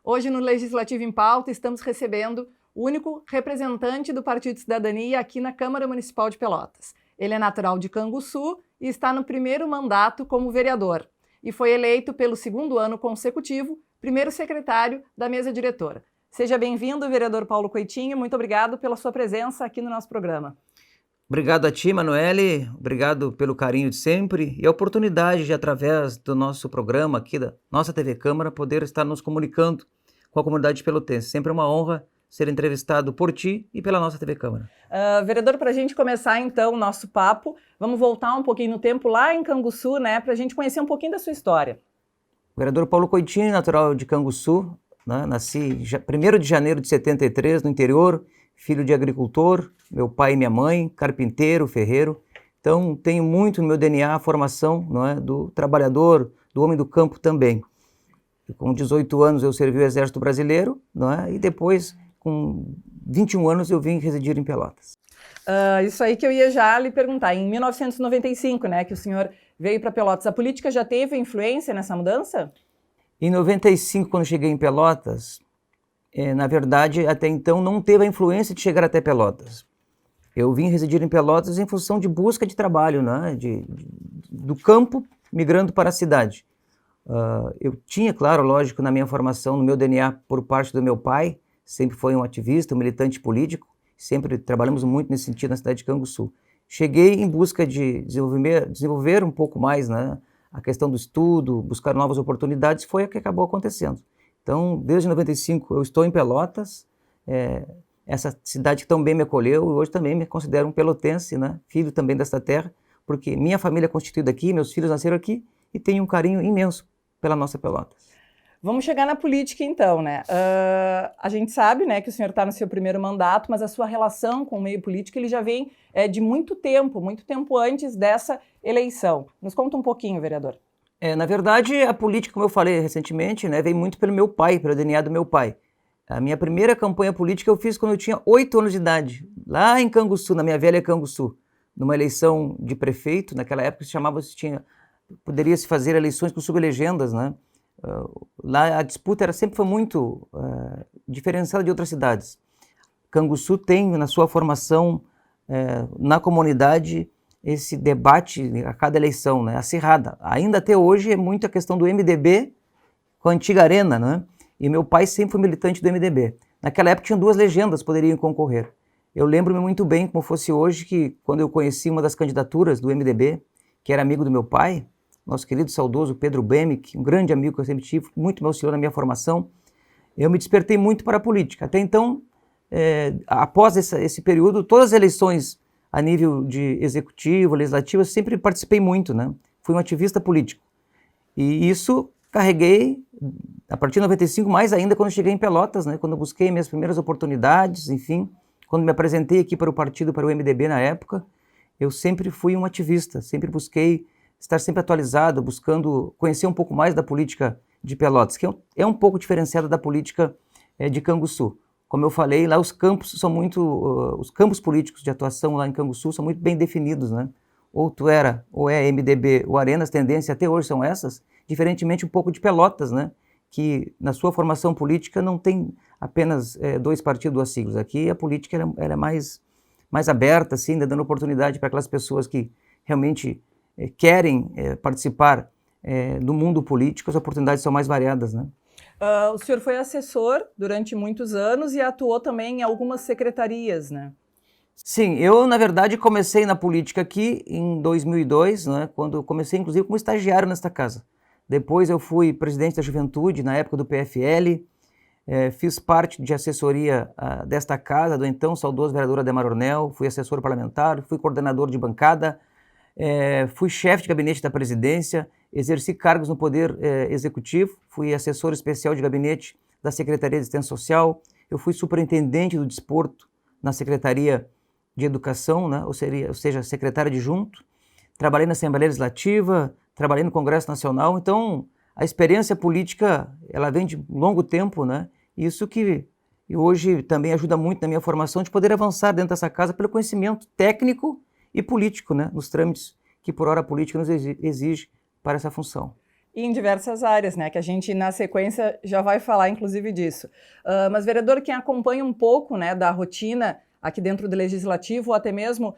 Hoje, no Legislativo em Pauta, estamos recebendo o único representante do Partido Cidadania aqui na Câmara Municipal de Pelotas. Ele é natural de Canguçu e está no primeiro mandato como vereador. E foi eleito pelo segundo ano consecutivo primeiro secretário da mesa diretora. Seja bem-vindo, vereador Paulo Coitinho. Muito obrigado pela sua presença aqui no nosso programa. Obrigado a ti, Manoeli, obrigado pelo carinho de sempre e a oportunidade de, através do nosso programa aqui, da nossa TV Câmara, poder estar nos comunicando com a comunidade pelotense. Sempre uma honra ser entrevistado por ti e pela nossa TV Câmara. Vereador, para a gente começar então o nosso papo, vamos voltar um pouquinho no tempo lá em Canguçu, né, para a gente conhecer um pouquinho da sua história. O vereador Paulo Coitinho, natural de Canguçu, né, nasci 1º de janeiro de 73, no interior, filho de agricultor, meu pai e minha mãe, carpinteiro, ferreiro. Então, tenho muito no meu DNA a formação, não é, do trabalhador, do homem do campo também. Com 18 anos eu servi o Exército Brasileiro, não é, e depois, com 21 anos, eu vim residir em Pelotas. Isso aí que eu ia já lhe perguntar. Em 1995, né, que o senhor veio para Pelotas, a política já teve influência nessa mudança? Em 95, quando cheguei em Pelotas, na verdade, até então não teve a influência de chegar até Pelotas. Eu vim residir em Pelotas em função de busca de trabalho, né? Do campo migrando para a cidade. Eu tinha, claro, lógico, na minha formação, no meu DNA, por parte do meu pai, sempre foi um ativista, um militante político, sempre trabalhamos muito nesse sentido na cidade de Canguçu. Cheguei em busca de desenvolver um pouco mais, né, a questão do estudo, buscar novas oportunidades, foi o que acabou acontecendo. Então, desde 95 eu estou em Pelotas, essa cidade que tão bem me acolheu, e hoje também me considero um pelotense, né? Filho também desta terra, porque minha família é constituída aqui, meus filhos nasceram aqui e tenho um carinho imenso pela nossa Pelotas. Vamos chegar na política então, né? A gente sabe, né, que o senhor está no seu primeiro mandato, mas a sua relação com o meio político ele já vem de muito tempo antes dessa eleição. Nos conta um pouquinho, vereador. Na verdade, a política, como eu falei recentemente, né, veio muito pelo meu pai, pelo DNA do meu pai. A minha primeira campanha política eu fiz quando eu tinha 8 anos de idade, lá em Canguçu, na minha velha Canguçu, numa eleição de prefeito. Naquela época poderia se fazer eleições com sublegendas, né? Lá a disputa sempre foi muito diferenciada de outras cidades. Canguçu tem na sua formação, na comunidade, esse debate a cada eleição, né, acirrada. Ainda até hoje é muito a questão do MDB com a antiga Arena, né? E meu pai sempre foi militante do MDB. Naquela época tinham 2 legendas que poderiam concorrer. Eu lembro-me muito bem, como fosse hoje, que quando eu conheci uma das candidaturas do MDB, que era amigo do meu pai, nosso querido saudoso Pedro Bemick, um grande amigo que eu sempre tive, muito me auxiliou na minha formação, eu me despertei muito para a política. Até então, após esse período, todas as eleições a nível de executivo, legislativo, eu sempre participei muito, né? Fui um ativista político. E isso carreguei a partir de 95, mais ainda quando cheguei em Pelotas, né? Quando eu busquei minhas primeiras oportunidades, enfim, quando me apresentei aqui para o partido, para o MDB na época, eu sempre fui um ativista, sempre busquei estar sempre atualizado, buscando conhecer um pouco mais da política de Pelotas, que é um pouco diferenciada da política de Canguçu. Como eu falei, lá os campos os campos políticos de atuação lá em Canguçu são muito bem definidos, né? Ou é MDB ou Arena, as tendências até hoje são essas, diferentemente um pouco de Pelotas, né? Que na sua formação política não tem apenas 2 partidos, 2 siglas. Aqui a política ela é mais aberta, assim, dando oportunidade para aquelas pessoas que realmente querem participar do mundo político, as oportunidades são mais variadas, né? O senhor foi assessor durante muitos anos e atuou também em algumas secretarias, né? Sim, eu na verdade comecei na política aqui em 2002, né, quando eu comecei inclusive como estagiário nesta casa. Depois eu fui presidente da juventude na época do PFL, fiz parte de assessoria desta casa, do então saudoso vereador Ademar Ornel, fui assessor parlamentar, fui coordenador de bancada, fui chefe de gabinete da presidência, exerci cargos no Poder Executivo, fui assessor especial de gabinete da Secretaria de Assistência Social, eu fui superintendente do desporto na Secretaria de Educação, né? ou seja, secretário adjunto, trabalhei na Assembleia Legislativa, trabalhei no Congresso Nacional, então a experiência política ela vem de longo tempo, né? Isso que hoje também ajuda muito na minha formação de poder avançar dentro dessa casa pelo conhecimento técnico e político, né? Nos trâmites que por hora a política nos exige para essa função. E em diversas áreas, né, que a gente, na sequência, já vai falar, inclusive, disso. Mas, vereador, quem acompanha um pouco, né, da rotina aqui dentro do Legislativo, ou até mesmo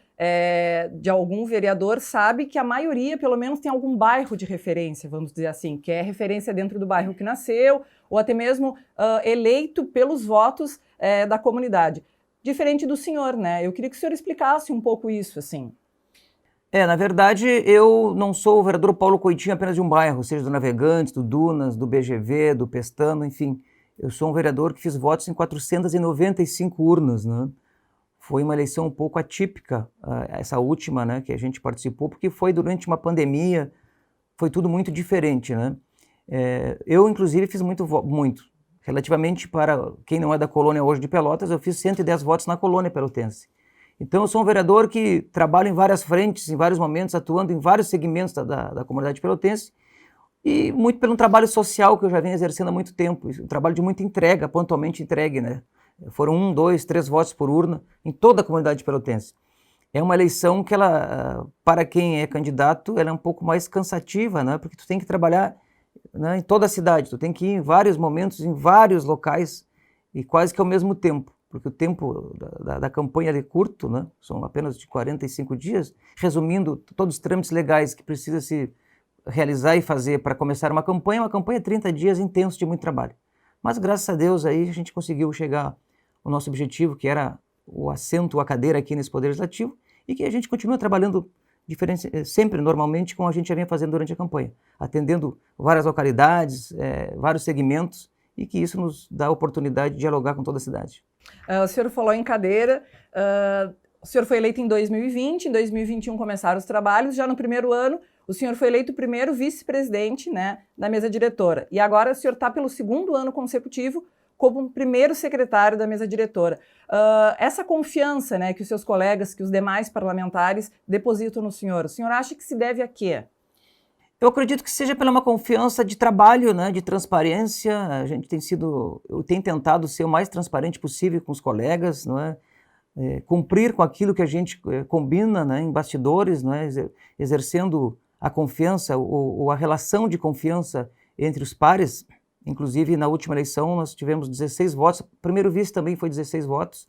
de algum vereador, sabe que a maioria, pelo menos, tem algum bairro de referência, vamos dizer assim, que é referência dentro do bairro que nasceu, ou até mesmo eleito pelos votos da comunidade. Diferente do senhor, né? Eu queria que o senhor explicasse um pouco isso, assim. Na verdade, eu não sou o vereador Paulo Coitinho apenas de um bairro, seja do Navegantes, do Dunas, do BGV, do Pestano, enfim. Eu sou um vereador que fiz votos em 495 urnas, né? Foi uma eleição um pouco atípica, essa última, né, que a gente participou, porque foi durante uma pandemia, foi tudo muito diferente, né? Eu, inclusive, fiz muito. Relativamente para quem não é da colônia hoje de Pelotas, eu fiz 110 votos na colônia pelotense. Então, eu sou um vereador que trabalha em várias frentes, em vários momentos, atuando em vários segmentos da comunidade pelotense, e muito pelo trabalho social que eu já venho exercendo há muito tempo, um trabalho de muita entrega, pontualmente entregue, né? Foram 1, 2, 3 votos por urna em toda a comunidade pelotense. É uma eleição que ela, para quem é candidato, ela é um pouco mais cansativa, né? Porque tu tem que trabalhar, né, em toda a cidade, tu tem que ir em vários momentos, em vários locais e quase que ao mesmo tempo, porque o tempo da campanha é curto, né? São apenas de 45 dias, resumindo todos os trâmites legais que precisa se realizar e fazer para começar uma campanha é 30 dias intensos de muito trabalho. Mas graças a Deus aí a gente conseguiu chegar ao nosso objetivo, que era o assento, a cadeira aqui nesse Poder Legislativo, e que a gente continua trabalhando sempre, normalmente, como a gente já vinha fazendo durante a campanha, atendendo várias localidades, vários segmentos, e que isso nos dá a oportunidade de dialogar com toda a cidade. O senhor falou em cadeira, o senhor foi eleito em 2020, em 2021 começaram os trabalhos, já no primeiro ano o senhor foi eleito o primeiro vice-presidente, né, da mesa diretora, e agora o senhor está pelo segundo ano consecutivo como primeiro secretário da mesa diretora. Essa confiança, né, que os seus colegas, que os demais parlamentares depositam no senhor, o senhor acha que se deve a quê? Eu acredito que seja pela uma confiança de trabalho, né, de transparência. A gente eu tenho tentado ser o mais transparente possível com os colegas, não é? Cumprir com aquilo que a gente combina, né, em bastidores, não é? Exercendo a confiança ou a relação de confiança entre os pares. Inclusive, na última eleição, nós tivemos 16 votos, o primeiro vice também foi 16 votos.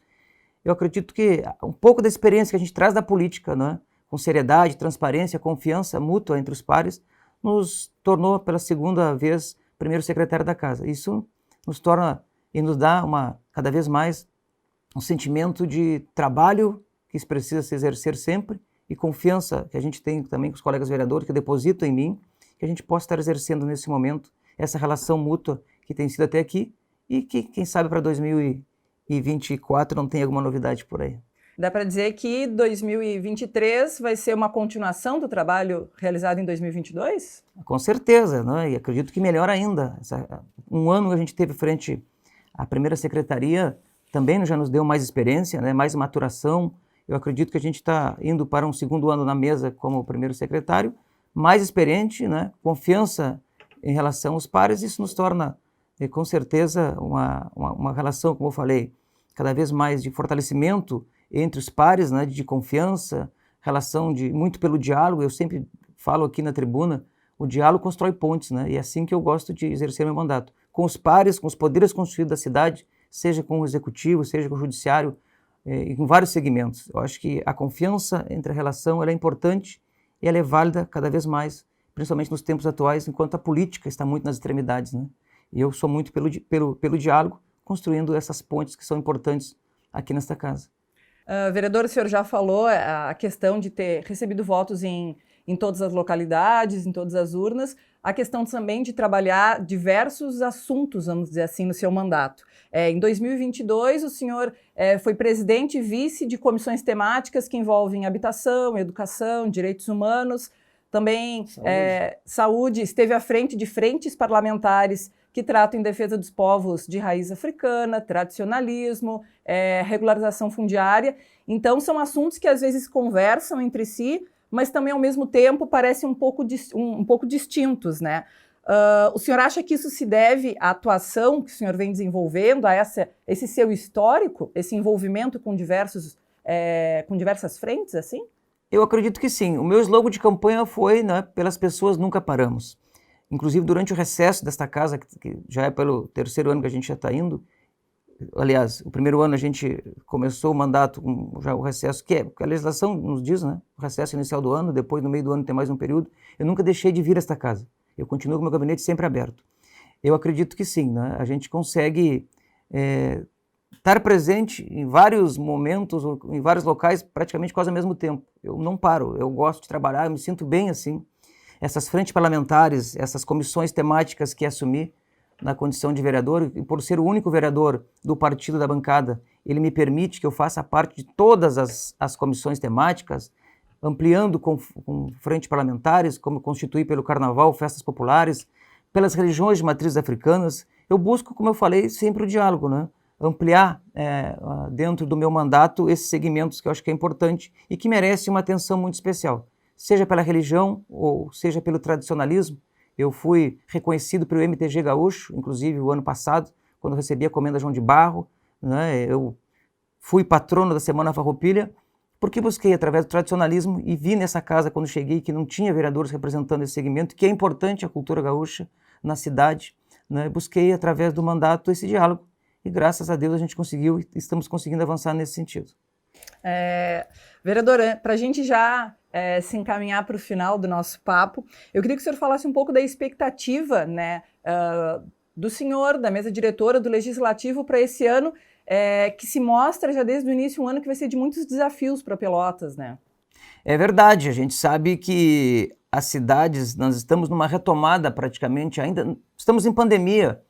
Eu acredito que um pouco da experiência que a gente traz da política, né, com seriedade, transparência, confiança mútua entre os pares, nos tornou, pela segunda vez, primeiro secretário da casa. Isso nos torna e nos dá cada vez mais um sentimento de trabalho que precisa se exercer sempre e confiança que a gente tem também com os colegas vereadores que depositam em mim, que a gente possa estar exercendo nesse momento essa relação mútua que tem sido até aqui e que, quem sabe, para 2024 não tem alguma novidade por aí. Dá para dizer que 2023 vai ser uma continuação do trabalho realizado em 2022? Com certeza, né? E acredito que melhor ainda. Um ano que a gente teve frente à primeira secretaria também já nos deu mais experiência, né? Mais maturação. Eu acredito que a gente está indo para um segundo ano na mesa como primeiro secretário, mais experiente, né? Confiança em relação aos pares. Isso nos torna, com certeza, uma relação, como eu falei, cada vez mais de fortalecimento entre os pares, né, de confiança, relação muito pelo diálogo. Eu sempre falo aqui na tribuna, o diálogo constrói pontes, né, e é assim que eu gosto de exercer meu mandato. Com os pares, com os poderes constituídos da cidade, seja com o executivo, seja com o judiciário, e com vários segmentos. Eu acho que a confiança entre a relação ela é importante e ela é válida cada vez mais, principalmente nos tempos atuais, enquanto a política está muito nas extremidades, né? E eu sou muito pelo diálogo, construindo essas pontes que são importantes aqui nesta casa. Vereador, o senhor já falou a questão de ter recebido votos em todas as localidades, em todas as urnas, a questão também de trabalhar diversos assuntos, vamos dizer assim, no seu mandato. Em 2022, o senhor foi presidente e vice de comissões temáticas que envolvem habitação, educação, direitos humanos, também saúde, esteve à frente de frentes parlamentares que tratam em defesa dos povos de raiz africana, tradicionalismo, regularização fundiária. Então, são assuntos que às vezes conversam entre si, mas também, ao mesmo tempo, parecem um pouco distintos, né? O senhor acha que isso se deve à atuação que o senhor vem desenvolvendo, a esse seu histórico, esse envolvimento com diversas frentes, assim? Eu acredito que sim. O meu slogan de campanha foi, né, pelas pessoas nunca paramos. inclusive durante o recesso desta casa, que já é pelo 3º ano que a gente já está indo, aliás, o 1º ano a gente começou o mandato com já o recesso, que a legislação nos diz, né? O recesso inicial do ano, depois no meio do ano tem mais um período. Eu nunca deixei de vir a esta casa. Eu continuo com o meu gabinete sempre aberto. Eu acredito que sim, né? A gente consegue estar presente em vários momentos, em vários locais, praticamente quase ao mesmo tempo. Eu não paro, eu gosto de trabalhar, eu me sinto bem assim. Essas frentes parlamentares, essas comissões temáticas que assumi na condição de vereador, e por ser o único vereador do partido da bancada, ele me permite que eu faça parte de todas as comissões temáticas, ampliando com frentes parlamentares, como constituir pelo Carnaval, festas populares, pelas religiões de matrizes africanas. Eu busco, como eu falei, sempre o diálogo, né? Ampliar dentro do meu mandato esses segmentos que eu acho que é importante e que merece uma atenção muito especial, seja pela religião ou seja pelo tradicionalismo. Eu fui reconhecido pelo MTG Gaúcho, inclusive o ano passado, quando recebi a Comenda João de Barro, né? Eu fui patrono da Semana Farroupilha, porque busquei através do tradicionalismo e vi nessa casa, quando cheguei, que não tinha vereadores representando esse segmento, que é importante a cultura gaúcha na cidade, né? Busquei através do mandato esse diálogo e graças a Deus a gente conseguiu e estamos conseguindo avançar nesse sentido. Vereadora, para a gente já se encaminhar para o final do nosso papo, eu queria que o senhor falasse um pouco da expectativa, né, do senhor, da mesa diretora, do Legislativo para esse ano, que se mostra já desde o início um ano que vai ser de muitos desafios para Pelotas, né? É verdade, a gente sabe que as cidades, nós estamos numa retomada praticamente, ainda estamos em pandemia,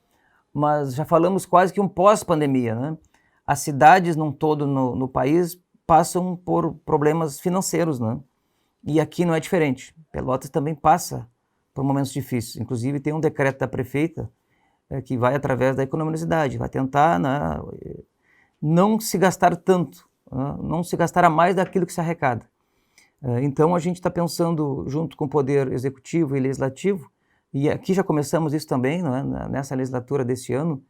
mas já falamos quase que um pós-pandemia, né? As cidades num todo no país passam por problemas financeiros, né? E aqui não é diferente. Pelotas também passa por momentos difíceis. Inclusive tem um decreto da prefeita que vai através da economicidade, vai tentar, né, não se gastar tanto, né, não se gastar a mais daquilo que se arrecada. Então a gente está pensando junto com o Poder Executivo e Legislativo, e aqui já começamos isso também, né, nessa legislatura desse ano,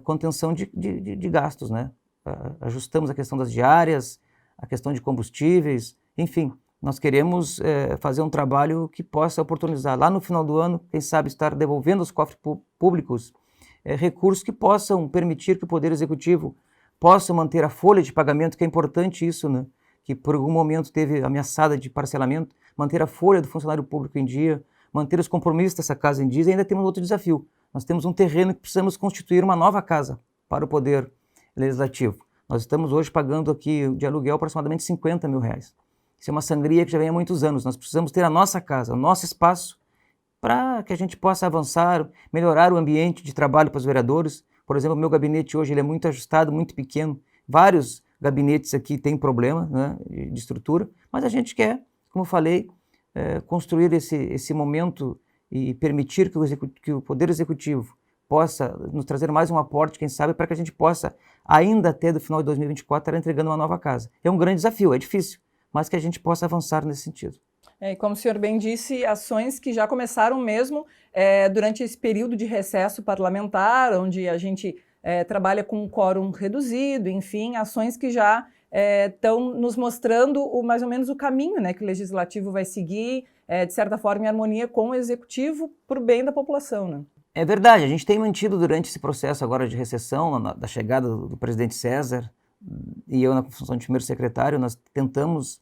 contenção de gastos, né? Ajustamos a questão das diárias, a questão de combustíveis, enfim, nós queremos fazer um trabalho que possa oportunizar lá no final do ano, quem sabe estar devolvendo aos cofres públicos recursos que possam permitir que o Poder Executivo possa manter a folha de pagamento, que é importante isso, né? Que por algum momento teve ameaçada de parcelamento, manter a folha do funcionário público em dia, manter os compromissos dessa casa em dia, e ainda temos outro desafio. Nós temos um terreno que precisamos constituir uma nova casa para o Poder Legislativo. Nós estamos hoje pagando aqui de aluguel aproximadamente R$50 mil. Isso é uma sangria que já vem há muitos anos. Nós precisamos ter a nossa casa, o nosso espaço, para que a gente possa avançar, melhorar o ambiente de trabalho para os vereadores. Por exemplo, o meu gabinete hoje ele é muito ajustado, muito pequeno. Vários gabinetes aqui têm problema, né, de estrutura, mas a gente quer, como eu falei, construir esse momento e permitir que o Poder Executivo possa nos trazer mais um aporte, quem sabe, para que a gente possa, ainda até do final de 2024, estar entregando uma nova casa. É um grande desafio, é difícil, mas que a gente possa avançar nesse sentido. E como o senhor bem disse, ações que já começaram mesmo durante esse período de recesso parlamentar, onde a gente trabalha com um quórum reduzido, enfim, ações que já estão nos mostrando mais ou menos o caminho, né, que o Legislativo vai seguir, de certa forma, em harmonia com o Executivo, para o bem da população, né? É verdade, a gente tem mantido durante esse processo agora de recessão, da chegada do presidente César, e eu na função de primeiro secretário, nós tentamos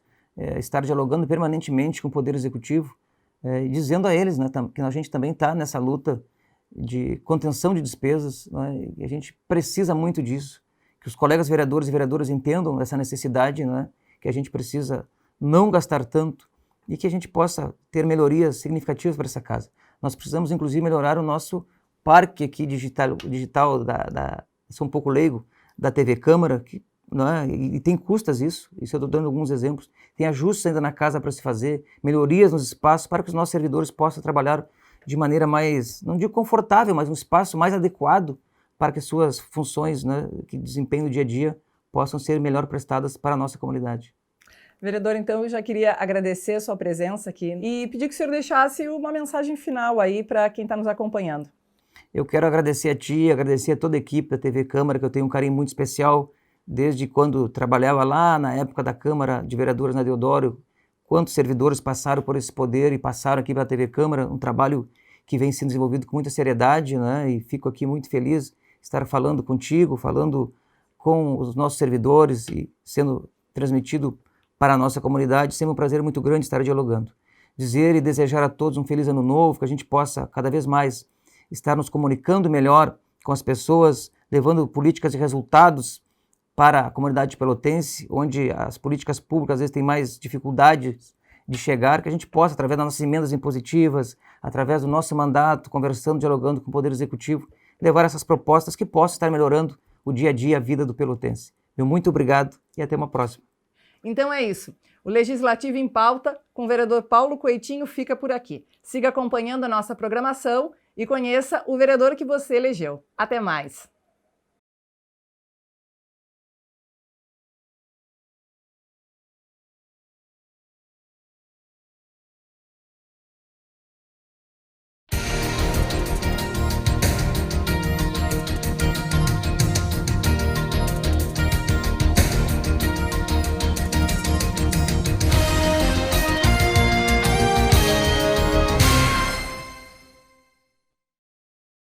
estar dialogando permanentemente com o Poder Executivo, dizendo a eles, né, que a gente também está nessa luta de contenção de despesas, né, e a gente precisa muito disso, que os colegas vereadores e vereadoras entendam essa necessidade, né, que a gente precisa não gastar tanto e que a gente possa ter melhorias significativas para essa casa. Nós precisamos, inclusive, melhorar o nosso parque aqui digital sou um pouco leigo, da TV Câmara, que, né, e tem custas isso eu estou dando alguns exemplos, tem ajustes ainda na casa para se fazer, melhorias nos espaços para que os nossos servidores possam trabalhar de maneira mais, não digo confortável, mas um espaço mais adequado para que suas funções, né, que desempenham no dia a dia possam ser melhor prestadas para a nossa comunidade. Vereador, então eu já queria agradecer a sua presença aqui e pedir que o senhor deixasse uma mensagem final aí para quem está nos acompanhando. Eu quero agradecer a ti, agradecer a toda a equipe da TV Câmara, que eu tenho um carinho muito especial, desde quando trabalhava lá na época da Câmara de Vereadores na Deodoro, quantos servidores passaram por esse poder e passaram aqui pela TV Câmara, um trabalho que vem sendo desenvolvido com muita seriedade, né? E fico aqui muito feliz de estar falando contigo, falando com os nossos servidores e sendo transmitido para a nossa comunidade. Sempre um prazer muito grande estar dialogando. Dizer e desejar a todos um feliz ano novo, que a gente possa cada vez mais estar nos comunicando melhor com as pessoas, levando políticas e resultados para a comunidade pelotense, onde as políticas públicas às vezes têm mais dificuldades de chegar, que a gente possa, através das nossas emendas impositivas, através do nosso mandato, conversando, dialogando com o Poder Executivo, levar essas propostas que possam estar melhorando o dia a dia, a vida do pelotense. Meu muito obrigado e até uma próxima. Então é isso. O Legislativo em Pauta, com o vereador Paulo Coitinho, fica por aqui. Siga acompanhando a nossa programação e conheça o vereador que você elegeu. Até mais!